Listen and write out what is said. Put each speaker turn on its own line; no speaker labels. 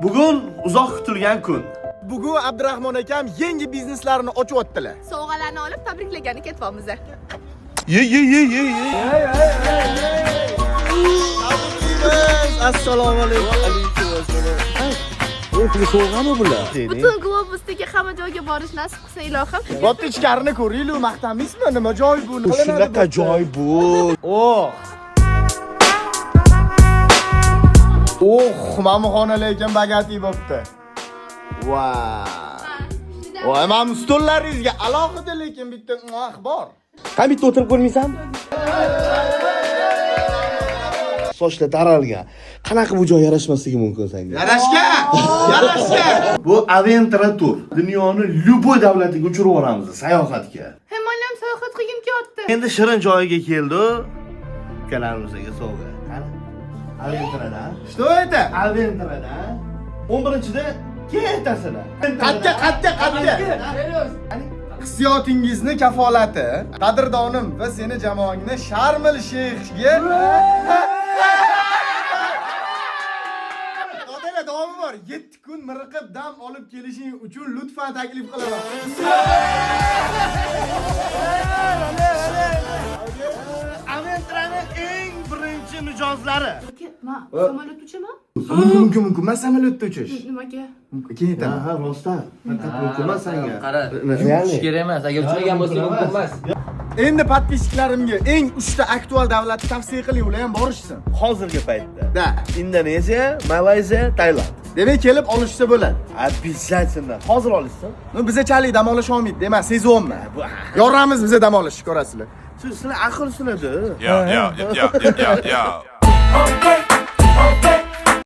Bugun uzoq kutilgan kun.
Bugun Abdurahmon akam yangi bizneslarini ochyaptilar.
Sovg'alarni olib tabriklagani ketyapmiz.
Ye.
Assalomu alaykum.
Bu so'g'ami bular?
Butun globusdagi hamma joyga borish nasib qilsa ilohim.
Bo'pti ichkarini ko'ringlar, maqtamiysizmi? Nima joy bu?
Shunaqa joy bu.
Oh, mamxonalar ekan bagati bo'pti. Vau. Voy, mana stollaringizga alohida lekin bitta bor.
Qani bitta o'tirib ko'rmaysanmi? Sochlar taralgan. Qanaqa bu joy yarashmasligi mumkin senga?
Yarashgan.
Bu Aventura Tour. Dunyoni любой davlatiga uchirib yuboramiz sayohatga.
Ham ham sayohat qilgim kelyapti.
Endi shirin joyiga keldi. Ukalarimizga sovg'a. Qani? Aventurada.
Что это?
Aventurada 11-da ketasini.
Qattiq. Hissiyotingizni kafolati. Qadrdonim va seni jamoangni Sharmil Sheyxga davomi bor. 7 kun miriqib dam olib kelishing uchun lutfan taklif qilaman.
Aventurani eng birinchi mijozlari.
Samolyot uchaman?
Mumkin. Men samolyotda uchish.
Nimaga?
Keyin aytaman.
Ha, rostdan. Faqat mumkin emas senga.
Qara, uchish kerak emas. Agar uchmagan bo'lsa mumkin emas.
Endi podpischiklarimga eng 3 ta aktual davlatni tavsiya qiling, ular ham borishsin.
Hozirgi paytda
Da.
Indoneziya, Malayziya, Tailand.
Demak, kelib olishsa bo'ladi.
Обязательно. Hozir olishsin.
Bizachalik dam olish olmaydi, demak, sezyapman. Yoramiz biza dam olish, ko'rasizlar.
Sizlar aql sinadi.
Yeah.